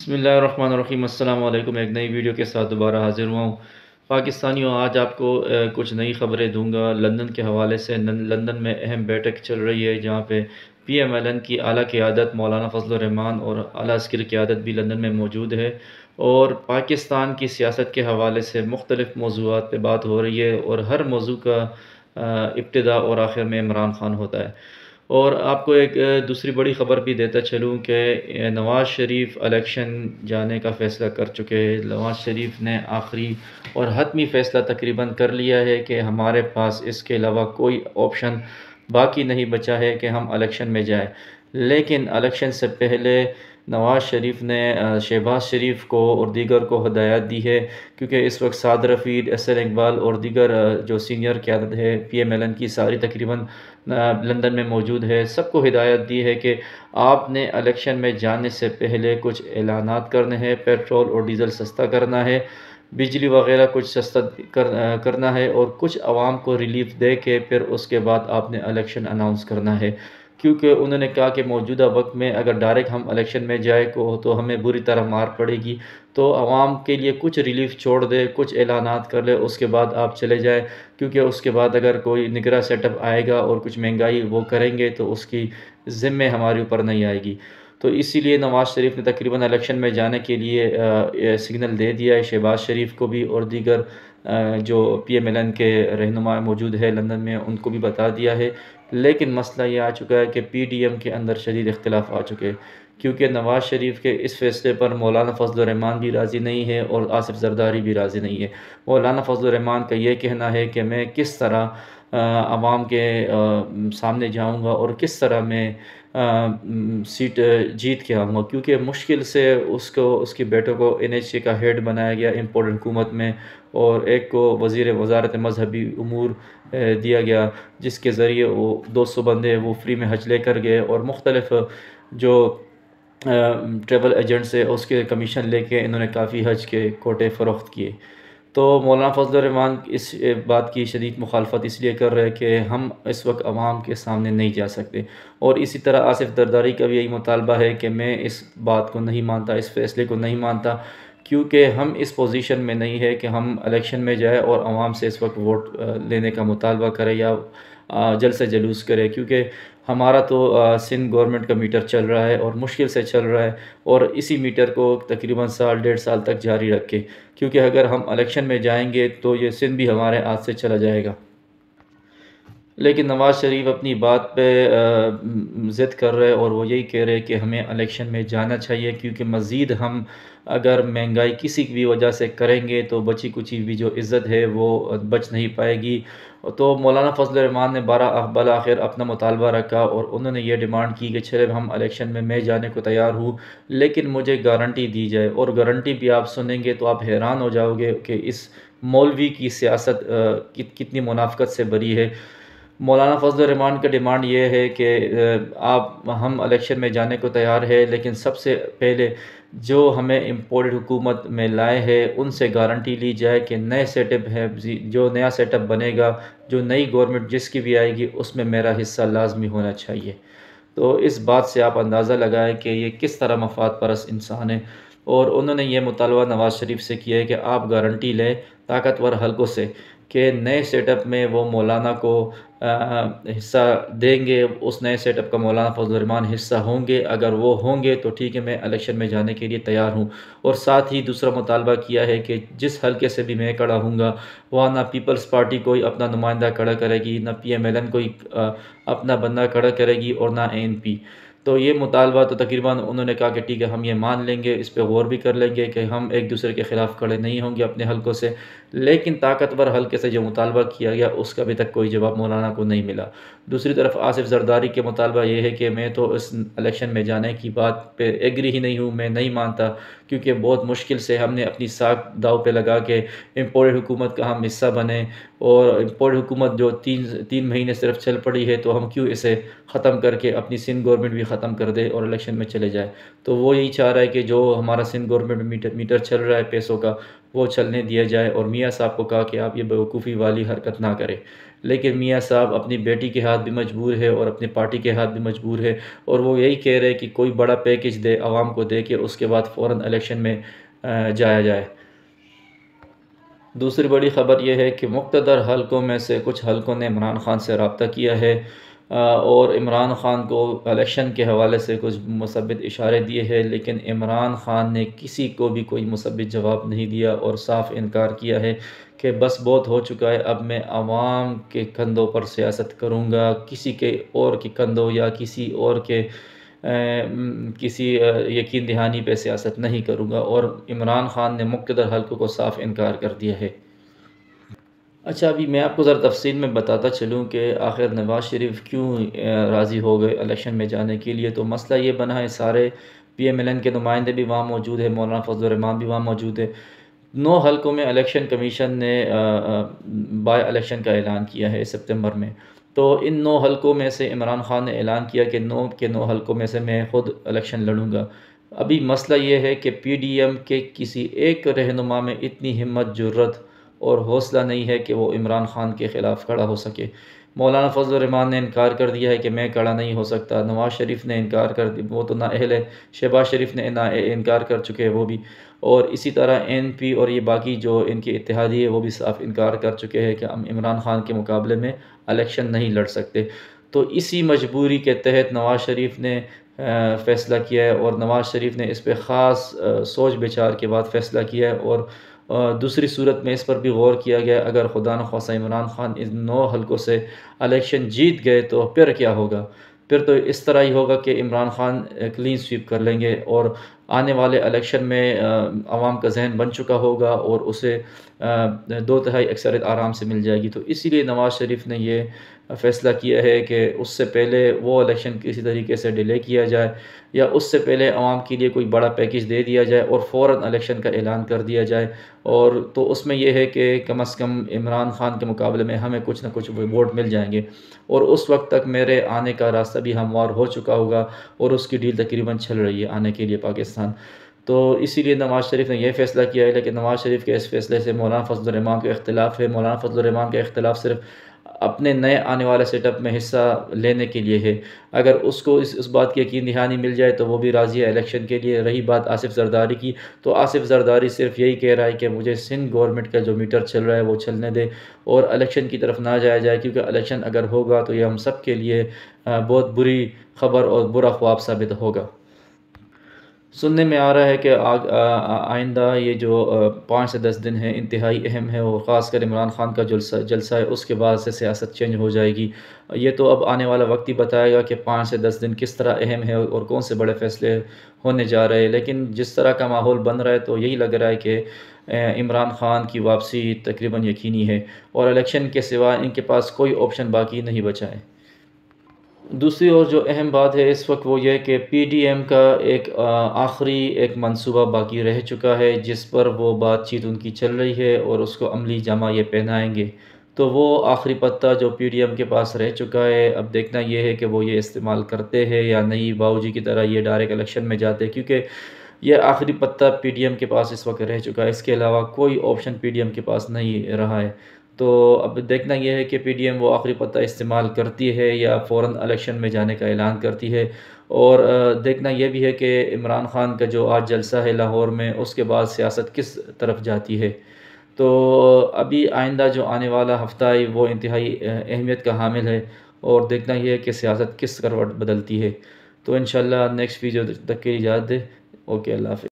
بسم اللہ الرحمن الرحیم۔ السلام علیکم۔ ایک نئی ویڈیو کے ساتھ دوبارہ حاضر ہوا ہوں۔ پاکستانیوں، آج آپ کو کچھ نئی خبریں دوں گا لندن کے حوالے سے۔ لندن میں اہم بیٹھک چل رہی ہے جہاں پہ پی ایم ایل این کی اعلیٰ قیادت مولانا فضل الرحمان اور اعلیٰ عسکری قیادت بھی لندن میں موجود ہے، اور پاکستان کی سیاست کے حوالے سے مختلف موضوعات پہ بات ہو رہی ہے، اور ہر موضوع کا ابتدا اور آخر میں عمران خان ہوتا ہے۔ اور آپ کو ایک دوسری بڑی خبر بھی دیتا چلوں کہ نواز شریف الیکشن جانے کا فیصلہ کر چکے ہیں۔ نواز شریف نے آخری اور حتمی فیصلہ تقریباً کر لیا ہے کہ ہمارے پاس اس کے علاوہ کوئی آپشن باقی نہیں بچا ہے کہ ہم الیکشن میں جائیں۔ لیکن الیکشن سے پہلے نواز شریف نے شہباز شریف کو اور دیگر کو ہدایت دی ہے، کیونکہ اس وقت سعد رفیق، احسن اقبال اور دیگر جو سینئر قیادت ہے پی ایم ایل این کی ساری تقریباً لندن میں موجود ہے، سب کو ہدایت دی ہے کہ آپ نے الیکشن میں جانے سے پہلے کچھ اعلانات کرنے ہیں، پیٹرول اور ڈیزل سستا کرنا ہے، بجلی وغیرہ کچھ سستا کرنا ہے، اور کچھ عوام کو ریلیف دے کے پھر اس کے بعد آپ نے الیکشن اناؤنس کرنا ہے۔ کیونکہ انہوں نے کہا کہ موجودہ وقت میں اگر ڈائریکٹ ہم الیکشن میں جائے تو ہمیں بری طرح مار پڑے گی، تو عوام کے لیے کچھ ریلیف چھوڑ دے، کچھ اعلانات کر لے، اس کے بعد آپ چلے جائیں، کیونکہ اس کے بعد اگر کوئی نگراں سیٹ اپ آئے گا اور کچھ مہنگائی وہ کریں گے تو اس کی ذمہ ہمارے اوپر نہیں آئے گی۔ تو اسی لیے نواز شریف نے تقریباً الیکشن میں جانے کے لیے سگنل دے دیا ہے، شہباز شریف کو بھی اور دیگر جو پی ایم ایل این کے رہنما موجود ہے لندن میں ان کو بھی بتا دیا ہے۔ لیکن مسئلہ یہ آ چکا ہے کہ پی ڈی ایم کے اندر شدید اختلاف آ چکے، کیونکہ نواز شریف کے اس فیصلے پر مولانا فضل الرحمان بھی راضی نہیں ہے اور آصف زرداری بھی راضی نہیں ہے۔ مولانا فضل الرحمان کا یہ کہنا ہے کہ میں کس طرح عوام کے سامنے جاؤں گا اور کس طرح میں سیٹ جیت کے آؤں گا، کیونکہ مشکل سے اس کی بیٹے کو این ایچ اے کا ہیڈ بنایا گیا امپورٹنٹ حکومت میں، اور ایک کو وزارت مذہبی امور دیا گیا، جس کے ذریعے وہ 200 بندے وہ فری میں حج لے کر گئے، اور مختلف جو ٹریول ایجنٹ سے اس کے کمیشن لے کے انہوں نے کافی حج کے کوٹے فروخت کیے۔ تو مولانا فضل الرحمان اس بات کی شدید مخالفت اس لیے کر رہے کہ ہم اس وقت عوام کے سامنے نہیں جا سکتے، اور اسی طرح آصف زرداری کا بھی یہی مطالبہ ہے کہ میں اس بات کو نہیں مانتا، اس فیصلے کو نہیں مانتا، کیونکہ ہم اس پوزیشن میں نہیں ہے کہ ہم الیکشن میں جائیں اور عوام سے اس وقت ووٹ لینے کا مطالبہ کرے یا جلد سے جلوس کرے، کیونکہ ہمارا تو سندھ گورنمنٹ کا میٹر چل رہا ہے اور مشکل سے چل رہا ہے، اور اسی میٹر کو تقریباً سال 1.5 سال تک جاری رکھے، کیونکہ اگر ہم الیکشن میں جائیں گے تو یہ سندھ بھی ہمارے ہاتھ سے چلا جائے گا۔ لیکن نواز شریف اپنی بات پہ ضد کر رہے اور وہ یہی کہہ رہے کہ ہمیں الیکشن میں جانا چاہیے، کیونکہ مزید ہم اگر مہنگائی کسی بھی وجہ سے کریں گے تو بچی کچی بھی جو عزت ہے وہ بچ نہیں پائے گی۔ تو مولانا فضل الرحمان نے بالآخر اپنا مطالبہ رکھا، اور انہوں نے یہ ڈیمانڈ کی کہ چلے ہم الیکشن میں جانے کو تیار ہوں، لیکن مجھے گارنٹی دی جائے، اور گارنٹی بھی آپ سنیں گے تو آپ حیران ہو جاؤ گے کہ اس مولوی کی سیاست کتنی منافقت سے بری ہے۔ مولانا فضل الرحمان کا ڈیمانڈ یہ ہے کہ ہم الیکشن میں جانے کو تیار ہے، لیکن سب سے پہلے جو ہمیں امپورٹڈ حکومت میں لائے ہیں ان سے گارنٹی لی جائے کہ نئے سیٹ اپ ہے، جو نیا سیٹ اپ بنے گا، جو نئی گورنمنٹ جس کی بھی آئے گی اس میں میرا حصہ لازمی ہونا چاہیے۔ تو اس بات سے آپ اندازہ لگائیں کہ یہ کس طرح مفاد پرست انسان ہے، اور انہوں نے یہ مطالبہ نواز شریف سے کیا ہے کہ آپ گارنٹی لیں طاقتور حلقوں سے کہ نئے سیٹ اپ میں وہ مولانا کو حصہ دیں گے، اس نئے سیٹ اپ کا مولانا فضل الرحمان حصہ ہوں گے، اگر وہ ہوں گے تو ٹھیک ہے، میں الیکشن میں جانے کے لیے تیار ہوں۔ اور ساتھ ہی دوسرا مطالبہ کیا ہے کہ جس حلقے سے بھی میں کھڑا ہوں گا وہاں نہ پیپلز پارٹی کوئی اپنا نمائندہ کھڑا کرے گی، نہ پی ایم ایل این کوئی اپنا بندہ کھڑا کرے گی، اور نہ اے این پی۔ تو یہ مطالبہ تو تقریباً انہوں نے کہا کہ ٹھیک ہے ہم یہ مان لیں گے، اس پہ غور بھی کر لیں گے کہ ہم ایک دوسرے کے خلاف کھڑے نہیں ہوں گے اپنے حلقوں سے، لیکن طاقتور حلقے سے جو مطالبہ کیا گیا اس کا ابھی تک کوئی جواب مولانا کو نہیں ملا۔ دوسری طرف آصف زرداری کے مطالبہ یہ ہے کہ میں تو اس الیکشن میں جانے کی بات پہ ایگری ہی نہیں ہوں، میں نہیں مانتا، کیونکہ بہت مشکل سے ہم نے اپنی ساکھ داؤ پہ لگا کے امپورٹڈ حکومت کا ہم حصہ بنے، اور امپورٹڈ حکومت جو تین مہینے صرف چل پڑی ہے تو ہم کیوں اسے ختم کر کے اپنی سندھ گورنمنٹ بھی ختم کر دے اور الیکشن میں چلے جائے۔ تو وہ یہی چاہ رہا ہے کہ جو ہمارا سندھ گورنمنٹ میٹر چل رہا ہے پیسوں کا وہ چلنے دیا جائے، اور میاں صاحب کو کہا کہ آپ یہ بیوقوفی والی حرکت نہ کریں۔ لیکن میاں صاحب اپنی بیٹی کے ہاتھ بھی مجبور ہے اور اپنی پارٹی کے ہاتھ بھی مجبور ہے، اور وہ یہی کہہ رہے کہ کوئی بڑا پیکج دے عوام کو، دے کے اس کے بعد فوراً الیکشن میں جایا جائے۔ دوسری بڑی خبر یہ ہے کہ مقتدر حلقوں میں سے کچھ حلقوں نے عمران خان سے رابطہ کیا ہے، اور عمران خان کو الیکشن کے حوالے سے کچھ مثبت اشارے دیے ہیں، لیکن عمران خان نے کسی کو بھی کوئی مثبت جواب نہیں دیا اور صاف انکار کیا ہے کہ بس بہت ہو چکا ہے، اب میں عوام کے کندھوں پر سیاست کروں گا، کسی کے اور کے کندھوں یا کسی اور کے کسی یقین دہانی پہ سیاست نہیں کروں گا، اور عمران خان نے مقتدر حلقوں کو صاف انکار کر دیا ہے۔ اچھا، ابھی میں آپ کو ذرا تفصیل میں بتاتا چلوں کہ آخر نواز شریف کیوں راضی ہو گئے الیکشن میں جانے کے لیے۔ تو مسئلہ یہ بنا ہے، سارے پی ایم ایل این کے نمائندے بھی وہاں موجود ہیں، مولانا فضل الرحمان بھی وہاں موجود ہے۔ 9 حلقوں میں الیکشن کمیشن نے بائی الیکشن کا اعلان کیا ہے سپتمبر میں۔ تو ان 9 حلقوں میں سے عمران خان نے اعلان کیا کہ 9 حلقوں میں سے میں خود الیکشن لڑوں گا۔ ابھی مسئلہ یہ ہے کہ پی ڈی ایم کے کسی ایک رہنما میں اتنی ہمت، جرت اور حوصلہ نہیں ہے کہ وہ عمران خان کے خلاف کھڑا ہو سکے۔ مولانا فضل الرحمان نے انکار کر دیا ہے کہ میں کھڑا نہیں ہو سکتا، نواز شریف نے انکار کر دیا، وہ تو نااہل ہے، شہباز شریف نے انکار کر چکے ہیں وہ بھی، اور اسی طرح این پی اور یہ باقی جو ان کے اتحادی ہے وہ بھی صاف انکار کر چکے ہیں کہ ہم عمران خان کے مقابلے میں الیکشن نہیں لڑ سکتے۔ تو اسی مجبوری کے تحت نواز شریف نے فیصلہ کیا ہے، اور نواز شریف نے اس پہ خاص سوچ بچار کے بعد فیصلہ کیا ہے، اور دوسری صورت میں اس پر بھی غور کیا گیا، اگر خدا نخواستہ عمران خان ان 9 حلقوں سے الیکشن جیت گئے تو پھر کیا ہوگا؟ پھر تو اس طرح ہی ہوگا کہ عمران خان کلین سویپ کر لیں گے، اور آنے والے الیکشن میں عوام کا ذہن بن چکا ہوگا اور اسے 2/3 اکثریت آرام سے مل جائے گی۔ تو اسی لیے نواز شریف نے یہ فیصلہ کیا ہے کہ اس سے پہلے وہ الیکشن کسی طریقے سے ڈیلے کیا جائے، یا اس سے پہلے عوام کے لیے کوئی بڑا پیکج دے دیا جائے اور فوراً الیکشن کا اعلان کر دیا جائے، اور تو اس میں یہ ہے کہ کم از کم عمران خان کے مقابلے میں ہمیں کچھ نہ کچھ ووٹ مل جائیں گے، اور اس وقت تک میرے آنے کا راستہ بھی ہموار ہو چکا ہوگا، اور اس کی ڈیل تقریباً چل رہی ہے آنے کے لیے پاکستان۔ تو اسی لیے نواز شریف نے یہ فیصلہ کیا ہے، لیکن نواز شریف کے اس فیصلے سے مولانا فضل الرحمان کا اختلاف ہے۔ مولانا فضل الرحمان کا اختلاف صرف اپنے نئے آنے والے سیٹ اپ میں حصہ لینے کے لیے ہے، اگر اس کو اس بات کی یقین دہانی مل جائے تو وہ بھی راضی ہے الیکشن کے لیے۔ رہی بات آصف زرداری کی، تو آصف زرداری صرف یہی کہہ رہا ہے کہ مجھے سندھ گورنمنٹ کا جو میٹر چل رہا ہے وہ چلنے دے، اور الیکشن کی طرف نہ جایا جائے، کیونکہ الیکشن اگر ہوگا تو یہ ہم سب کے لیے بہت بری خبر اور برا خواب ثابت ہوگا۔ سننے میں آ رہا ہے کہ آئندہ یہ جو 5 سے 10 دن ہیں انتہائی اہم ہے، اور خاص کر عمران خان کا جلسہ ہے، اس کے بعد سے سیاست چینج ہو جائے گی۔ یہ تو اب آنے والا وقت ہی بتائے گا کہ 5 سے 10 دن کس طرح اہم ہے اور کون سے بڑے فیصلے ہونے جا رہے ہیں، لیکن جس طرح کا ماحول بن رہا ہے تو یہی لگ رہا ہے کہ عمران خان کی واپسی تقریباً یقینی ہے، اور الیکشن کے سوا ان کے پاس کوئی آپشن باقی نہیں بچا ہے۔ دوسری اور جو اہم بات ہے اس وقت وہ یہ کہ پی ڈی ایم کا ایک آخری منصوبہ باقی رہ چکا ہے، جس پر وہ بات چیت ان کی چل رہی ہے، اور اس کو عملی جامہ یہ پہنائیں گے۔ تو وہ آخری پتہ جو پی ڈی ایم کے پاس رہ چکا ہے، اب دیکھنا یہ ہے کہ وہ یہ استعمال کرتے ہیں یا نہیں، باؤ جی کی طرح یہ ڈائریکٹ الیکشن میں جاتے، کیونکہ یہ آخری پتہ پی ڈی ایم کے پاس اس وقت رہ چکا ہے، اس کے علاوہ کوئی آپشن پی ڈی ایم کے پاس نہیں رہا ہے۔ تو اب دیکھنا یہ ہے کہ پی ڈی ایم وہ آخری پتہ استعمال کرتی ہے یا فوراً الیکشن میں جانے کا اعلان کرتی ہے، اور دیکھنا یہ بھی ہے کہ عمران خان کا جو آج جلسہ ہے لاہور میں، اس کے بعد سیاست کس طرف جاتی ہے۔ تو ابھی آئندہ جو آنے والا ہفتہ ہے وہ انتہائی اہمیت کا حامل ہے، اور دیکھنا یہ ہے کہ سیاست کس کروٹ بدلتی ہے۔ تو انشاءاللہ نیکسٹ ویڈیو تک کے لیے اجازت دے۔ اوکے، اللہ حافظ۔